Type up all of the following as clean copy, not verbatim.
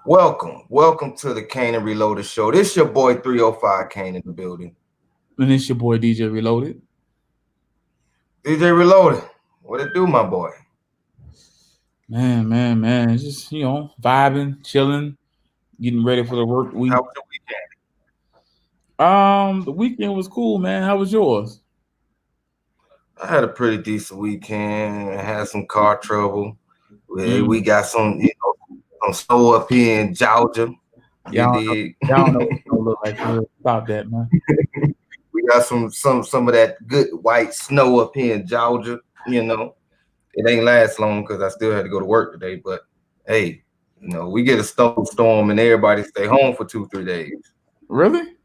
Welcome to the Kane and Reloaded show. This your boy 305 Kane in the building. And it's your boy DJ Reloaded. DJ Reloaded, what it do, my boy? Man. It's just, vibing, chilling, getting ready for the work week. How was your weekend? The weekend was cool, man. How was yours? I had a pretty decent weekend. I had some car trouble. We got some snow up here in Georgia. Y'all don't know what it look like. Stop that, man. We got some of that good white snow up here in Georgia. It ain't last long because I still had to go to work today. But hey, we get a snowstorm and everybody stay home for 2-3 days. Really?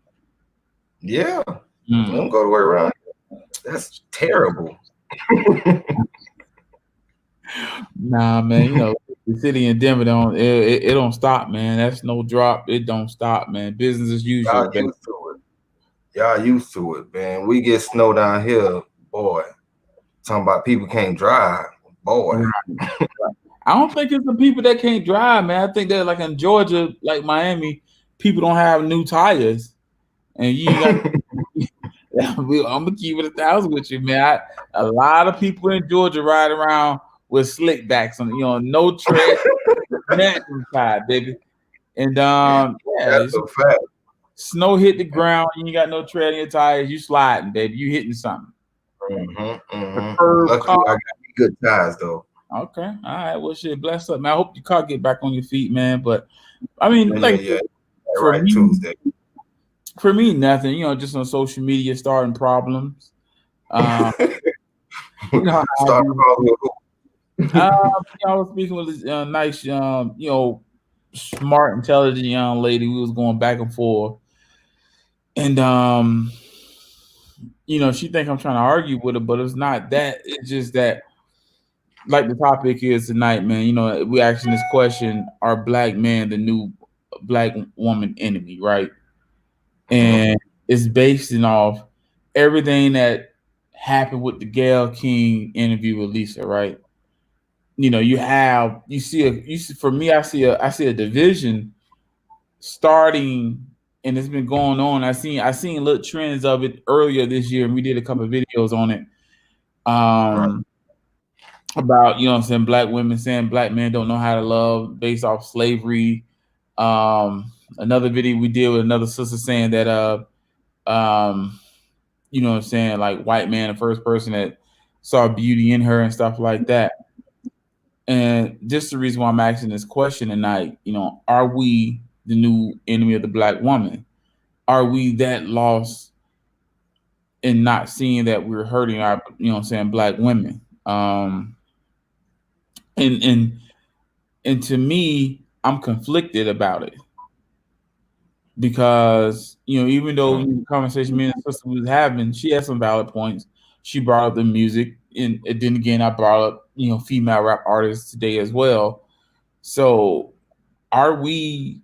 Yeah. Don't go to work around here. That's terrible. Nah, man. The city in Denver it don't stop, man. That's no drop. It don't stop, man. Business as usual. Y'all used to it, man. We get snow down here, boy. Talking about people can't drive, boy. I don't think it's the people that can't drive, man. I think that like in Georgia, like Miami, people don't have new tires, and you got. I'm gonna keep it 1,000 with you, man. A lot of people in Georgia ride around with slick backs on, no tread, natural tire, baby. And that's a fact. Snow hit the ground, you ain't got no tread in your tires, you sliding, baby. You hitting something. Lucky I got good tires though. Okay, all right. Well, shit, bless up, man. I hope your car get back on your feet, man. But I mean, Tuesday. For me, nothing. Just on social media, starting problems. Starting problems. I was speaking with this nice, smart, intelligent young lady. We was going back and forth, and she think I'm trying to argue with her, but it's not that. It's just that, like the topic is tonight, man. We asking this question: are black men the new black woman enemy? Right? And it's based off everything that happened with the Gayle King interview with Lisa, right? For me, I see a division starting, and it's been going on. I seen little trends of it earlier this year, and we did a couple of videos on it. About black women saying black men don't know how to love based off slavery. Another video we did with another sister saying that like white man, the first person that saw beauty in her and stuff like that. And just the reason why I'm asking this question tonight, are we the new enemy of the black woman? Are we that lost in not seeing that we're hurting our, black women? And to me, I'm conflicted about it. Because, even though the conversation me and the sister was having, she had some valid points. She brought up the music, and then again, I brought up, female rap artists today as well. So, are we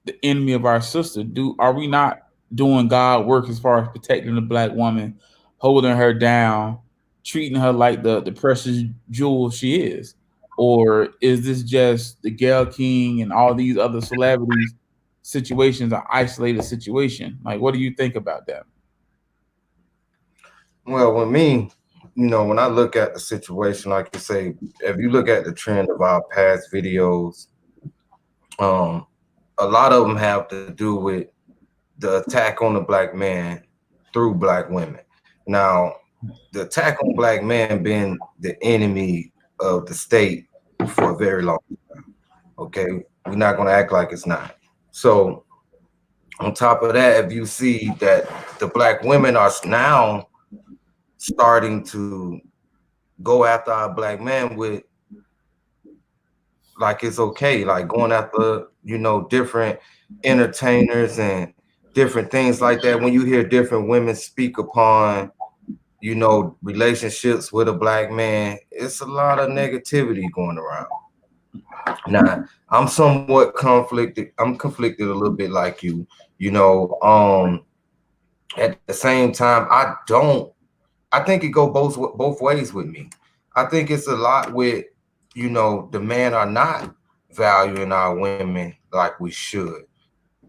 the enemy of our sister? Are we not doing God work as far as protecting the black woman, holding her down, treating her like the precious jewel she is? Or is this just the Gayle King and all these other celebrities situations, an isolated situation? Like, what do you think about that? Well, with me, when I look at the situation, like you say, if you look at the trend of our past videos, a lot of them have to do with the attack on the black man through black women. Now, the attack on black man being the enemy of the state for a very long time. Okay, we're not going to act like it's not. So, on top of that, if you see that the black women are now starting to go after our black men with, like, it's okay, like going after, different entertainers and different things like that. When you hear different women speak upon, relationships with a black man, it's a lot of negativity going around. Now, I'm somewhat conflicted. I'm conflicted a little bit like you, at the same time, I think it go both ways with me. I think it's a lot with, the man or not, valuing our women like we should.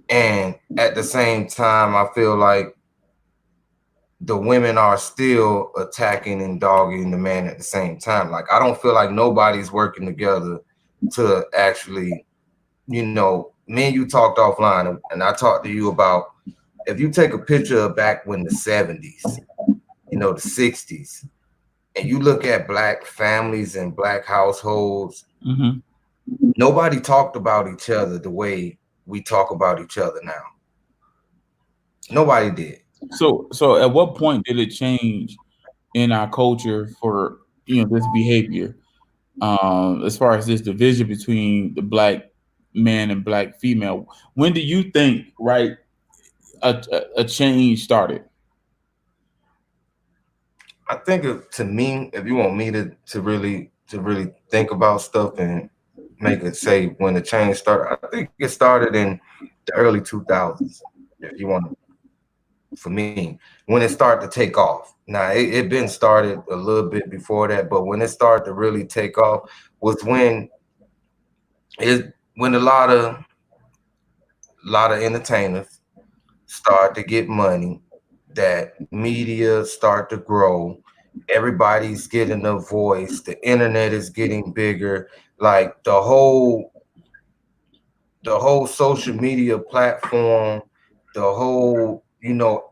And at the same time, I feel like the women are still attacking and dogging the man at the same time. Like, I don't feel like nobody's working together to actually, me and you talked offline, and I talked to you about, if you take a picture of back when the 70s, the 60s, and you look at black families and black households, Mm-hmm. nobody talked about each other the way we talk about each other now. Nobody did. So at what point did it change in our culture for this behavior? As far as this division between the black man and black female, when do you think, right, a change started? I think to me, if you want me to really think about stuff and make it say when the change started, I think it started in the early 2000s. If you want, for me, when it started to take off. Now it been started a little bit before that, but when it started to really take off was when a lot of entertainers start to get money, that media start to grow, everybody's getting a voice, the internet is getting bigger, like the whole social media platform, the whole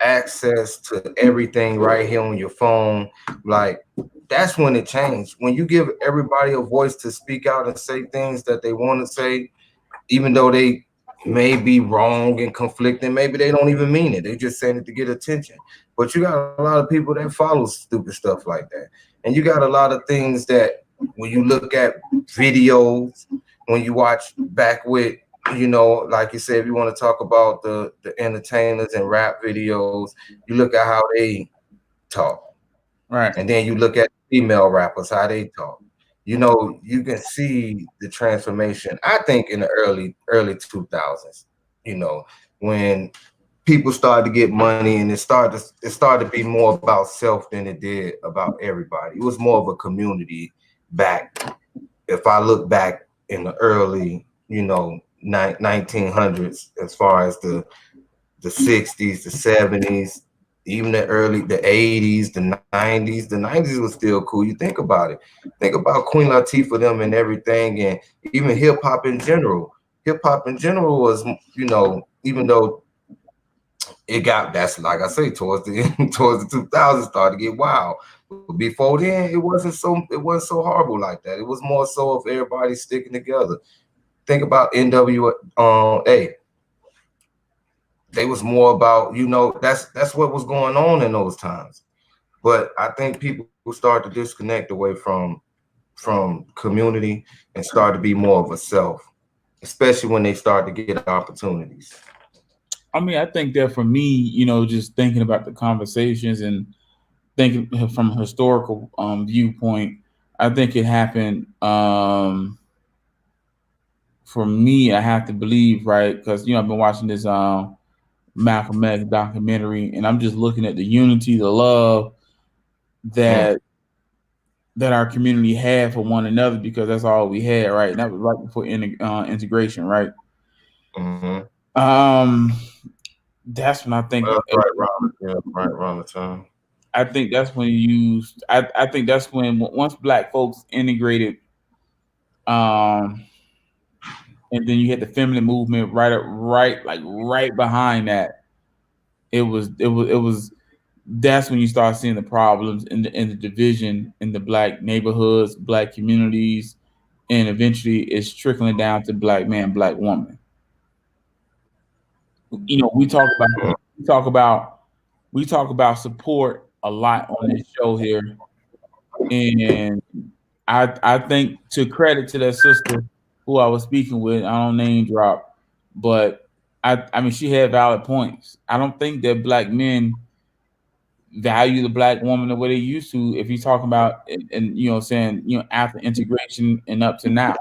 access to everything right here on your phone, like that's when it changed. When you give everybody a voice to speak out and say things that they want to say, even though they may be wrong and conflicting, maybe they don't even mean it, they just saying it to get attention. But you got a lot of people that follow stupid stuff like that, and you got a lot of things that when you look at videos, when you watch back with, like you said, if you want to talk about the entertainers and rap videos, you look at how they talk, Right. and then you look at female rappers, how they talk. You can see the transformation, I think, in the early 2000s, when people started to get money, and it started to be more about self than it did about everybody. It was more of a community back. If I look back in the early, 1900s, as far as the 60s, the 70s, even the 80s, the 90s. The 90s was still cool. You think about it. Think about Queen Latifah them and everything, and even hip hop in general. Hip hop in general was, even though that's like I say, towards the towards the 2000s started to get wild. But before then, it wasn't so horrible like that. It was more so of everybody sticking together. Think about NWA. They was more about, that's what was going on in those times. But I think people start to disconnect away from community and start to be more of a self, especially when they start to get opportunities. I mean, I think that for me, just thinking about the conversations and thinking from a historical viewpoint, I think it happened. For me, I have to believe, right? Because I've been watching this Malcolm X documentary, and I'm just looking at the unity, the love that our community had for one another, because that's all we had, right? And that was right before integration, right? Mm-hmm. That's when I think. Well, right around the time. I think that's when you. I think that's when once Black folks integrated, um, and then you had the feminine movement right behind that. It was. That's when you start seeing the problems in the division in the Black neighborhoods, Black communities, and eventually it's trickling down to Black man, Black woman. We talk about support a lot on this show here, and I think, to credit to that sister who I was speaking with, I don't name drop, but I mean, she had valid points. I don't think that Black men value the Black woman the way they used to. If you're talking about, and saying, after integration and up to now,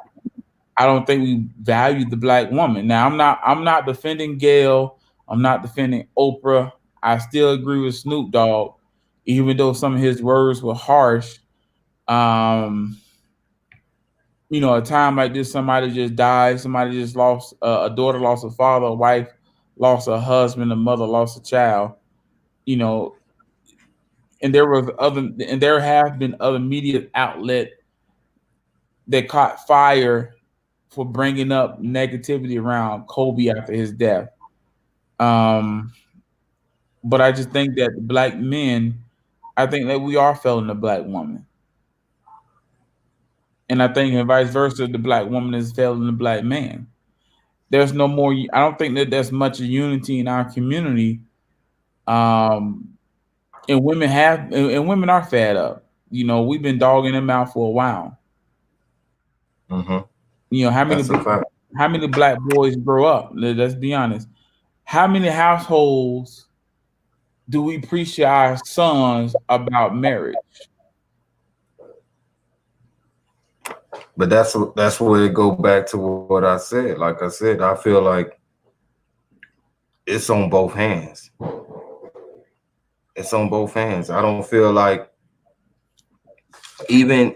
I don't think we value the Black woman. Now, I'm not defending Gail. I'm not defending Oprah. I still agree with Snoop Dogg, even though some of his words were harsh. Um, a time like this, somebody just died, somebody just lost a daughter, lost a father, a wife lost a husband, a mother lost a child, you know, and there have been other media outlet that caught fire for bringing up negativity around Kobe after his death. Um, but I just think that black men, I think that we are failing the black woman. And I think, and vice versa, the black woman is failing the black man. There's no more, I don't think that there's much unity in our community. Um, and women are fed up. We've been dogging them out for a while. How many black boys grow up? Let's be honest. How many households do we preach our sons about marriage? But that's where it go back to what I said. Like I said, I feel like it's on both hands. It's on both hands. I don't feel like even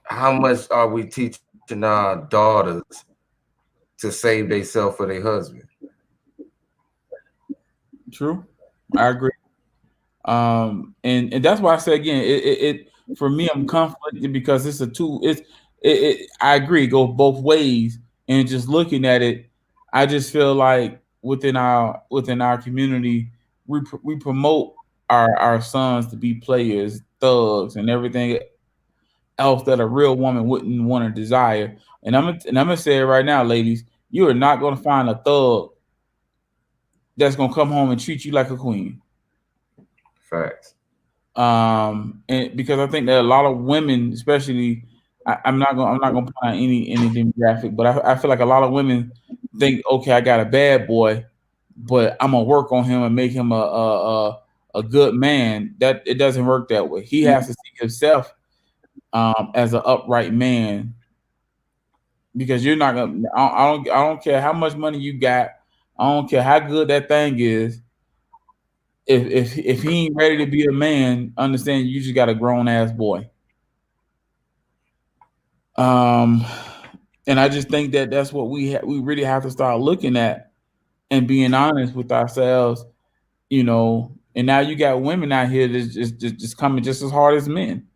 how much are we teaching our daughters to save themselves for their husband? True, I agree. And that's why I say again, it for me, I'm conflicted because it's a two. I agree, it goes both ways. And just looking at it, I just feel like within our community, we promote our sons to be players, thugs, and everything else that a real woman wouldn't want to desire. And I'm gonna say it right now, ladies, you are not gonna find a thug that's gonna come home and treat you like a queen. Facts. And because I think that a lot of women, especially, I'm not gonna put on any demographic, but I feel like a lot of women think, okay, I got a bad boy, but I'm gonna work on him and make him a good man. That it doesn't work that way. He has to see himself as an upright man, because you're not gonna. I don't care how much money you got. I don't care how good that thing is. If he ain't ready to be a man, understand you just got a grown ass boy. And I just think that that's what we really have to start looking at and being honest with ourselves, And now you got women out here that's just coming just as hard as men.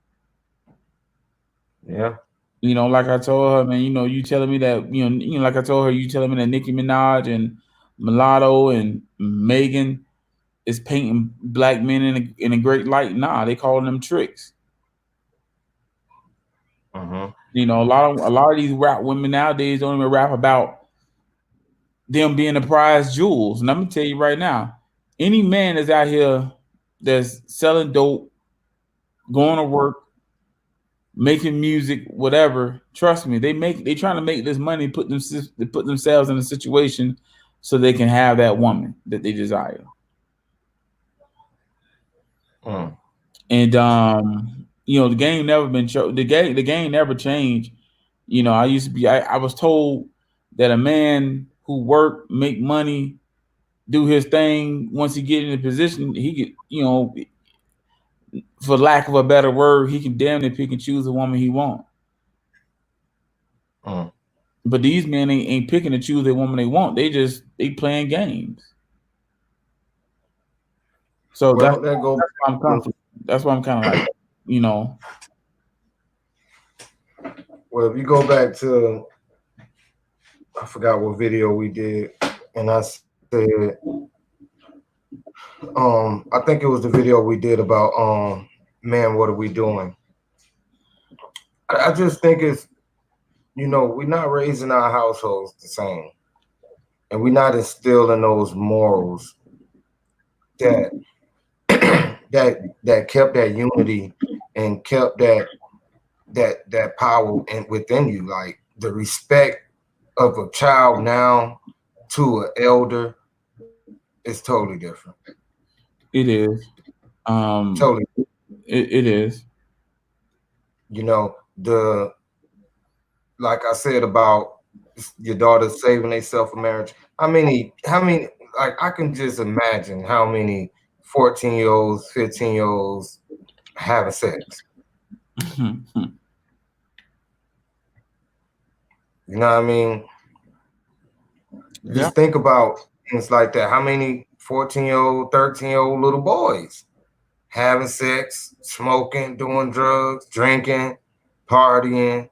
Yeah. Like I told her, man, you telling me that, like I told her, you telling me that Nicki Minaj and Mulatto and Megan is painting black men in a great light. Nah, they calling them tricks. A lot of these rap women nowadays don't even rap about them being the prize jewels. And I'm gonna tell you right now, any man that's out here that's selling dope, going to work, making music, whatever, trust me, they trying to make this money, put themselves in a situation so they can have that woman that they desire. And the game never been the game never changed. I was told that a man who work, make money, do his thing, once he get in a position, he could, for lack of a better word, he can damn near pick and choose the woman he want. But these men ain't picking and choose the woman they want. They playing games. So that's why I'm confident. That's why I'm kind of like, Well, if you go back to, I forgot what video we did, and I said, I think it was the video we did about, man, what are we doing? I just think it's, we're not raising our households the same, and we're not instilling those morals that that kept that unity and kept that power within you, like the respect of a child now to an elder is totally different. It is. Totally. It is. Like I said about your daughter saving themselves for marriage. How many, like I can just imagine how many 14-year-olds, 15-year-olds having sex. You know what I mean? Yeah. Just think about things like that. How many 14-year-old, 13-year-old little boys having sex, smoking, doing drugs, drinking, partying,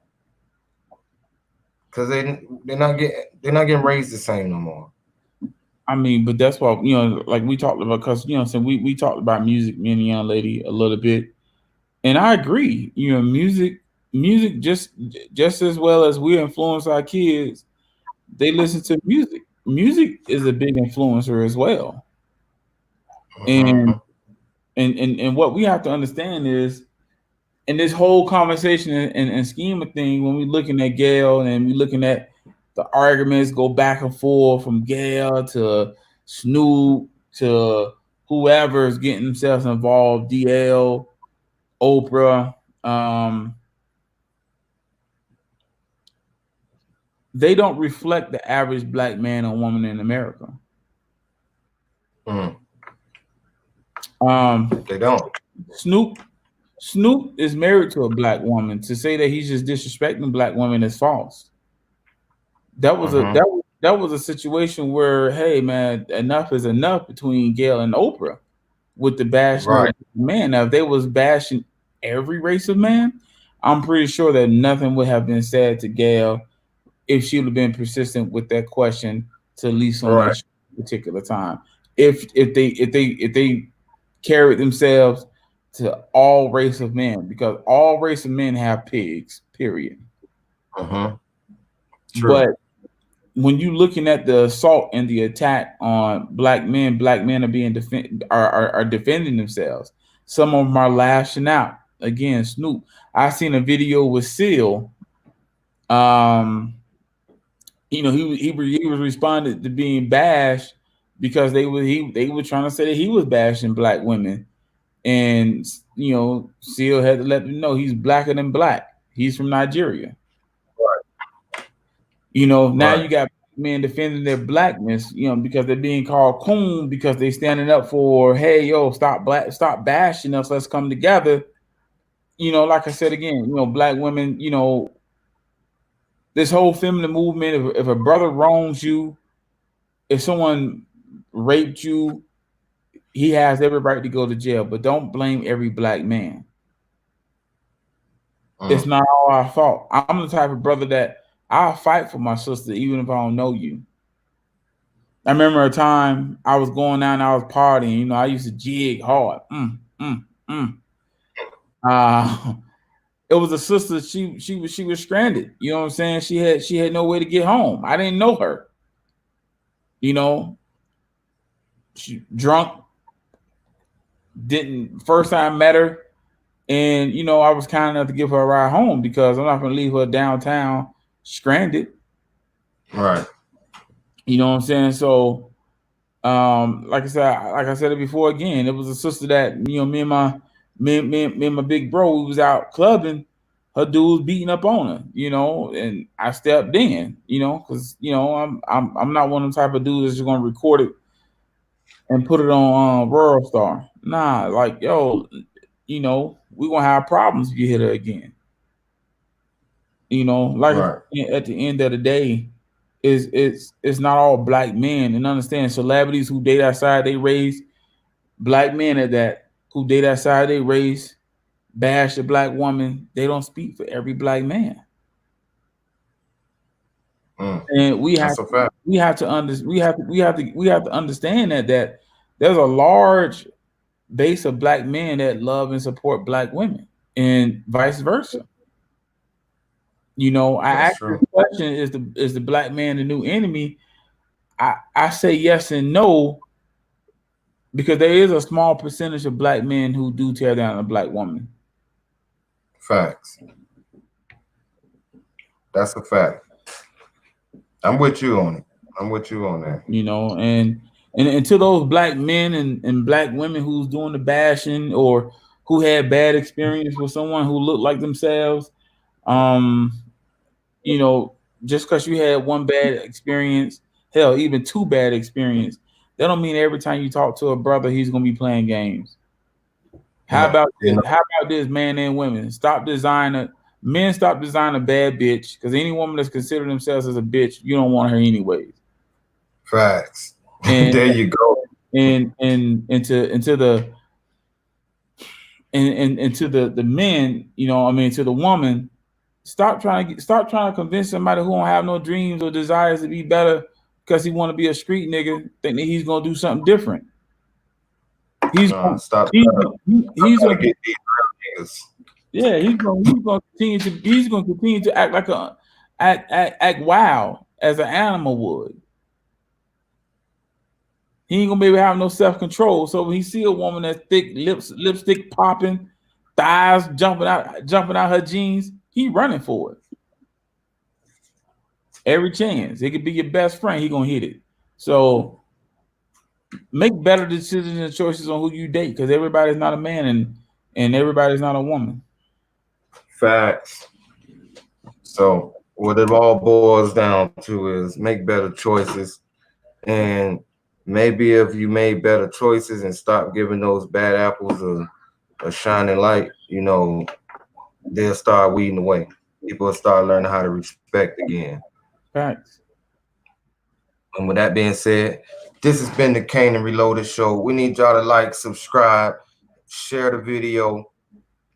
because they're not getting raised the same no more. I mean, but that's why, like we talked about, because so we talked about music, me and the young lady, a little bit, and I agree. Music just as well as we influence our kids, they listen to music. Music is a big influencer as well, Mm-hmm. and what we have to understand is, in this whole conversation and scheme of thing, when we're looking at Gayle and we're looking at the arguments go back and forth from Gayle to Snoop to whoever is getting themselves involved, DL, Oprah, they don't reflect the average black man or woman in America. They don't. Snoop is married to a black woman. To say that he's just disrespecting black women is false. That was that was a situation where, hey man, enough is enough between Gayle and Oprah with the bashing of man. Now, if they was bashing every race of man, I'm pretty sure that nothing would have been said to Gayle if she would have been persistent with that question to at least on that particular time. If they carried themselves to all race of men, because all race of men have pigs, period. True. But when you're looking at the assault and the attack on black men are being defending themselves. Some of them are lashing out. Again, Snoop. I seen a video with Seal. He was responding to being bashed because they were trying to say that he was bashing black women, and Seal had to let them know he's blacker than black. He's from Nigeria. Now you got men defending their blackness, because they're being called coon because they standing up for, hey, yo, stop bashing us, let's come together. Like I said again, black women, this whole feminine movement, if a brother wrongs you, if someone raped you, he has every right to go to jail, but don't blame every black man. It's not all our fault. I'm the type of brother that I'll fight for my sister even if I don't know you. I remember a time I was going out and I was partying. I used to jig hard. It was a sister. She was stranded. You know what I'm saying? She had no way to get home. I didn't know her. She drunk. First time met her, and I was kind enough to give her a ride home because I'm not going to leave her downtown stranded. Right. You know what I'm saying? So, like I said it before again, it was a sister that me and my big bro, we was out clubbing. Her dude was beating up on her, and I stepped in, because I'm not one of the type of dudes that's just gonna record it and put it on Rural Star. Nah, like yo, we gonna have problems if you hit her again. At the end of the day, it's not all black men, and understand celebrities who date outside they race, black men at that who date outside they race, bash a black woman. They don't speak for every black man. And we have to understand that there's a large base of black men that love and support black women, and vice versa. I ask the question: Is the black man the new enemy? I say yes and no, because there is a small percentage of black men who do tear down a black woman. Facts. That's a fact. I'm with you on it. I'm with you on that. And to those black men and black women who's doing the bashing or who had bad experience with someone who looked like themselves, just because you had one bad experience, hell, even two bad experience, that don't mean every time you talk to a brother, he's gonna be playing games. How about this, man and women? Stop denying Men stop designing a bad bitch, because any woman that's considering themselves as a bitch, you don't want her anyways. Facts. And there you go. And into the men, you know, I mean, to the woman, stop trying to convince somebody who don't have no dreams or desires to be better because he want to be a street nigga, think that he's gonna do something different. He's gonna stop. He's gonna get these niggas. Yeah, he's gonna continue to act like act wild as an animal would. He ain't gonna be able to have no self-control. So when he see a woman that's thick, lipstick popping, thighs jumping out her jeans, he running for it. Every chance. It could be your best friend, he gonna hit it. So make better decisions and choices on who you date, because everybody's not a man and everybody's not a woman. Facts. So what it all boils down to is make better choices. And maybe if you made better choices and stop giving those bad apples a shining light, you know, they'll start weeding away. People will start learning how to respect again. Facts. And with that being said, this has been the Kanan Reloaded Show. We need y'all to like, subscribe, share the video,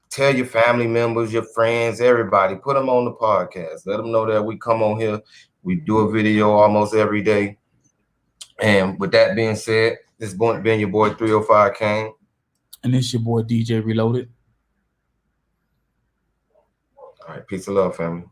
tell your family members, your friends, everybody. Put them on the podcast. Let them know that we come on here. We do a video almost every day. And with that being said, this has been your boy 305 Kane. And it's your boy DJ Reloaded. All right, peace and love, family.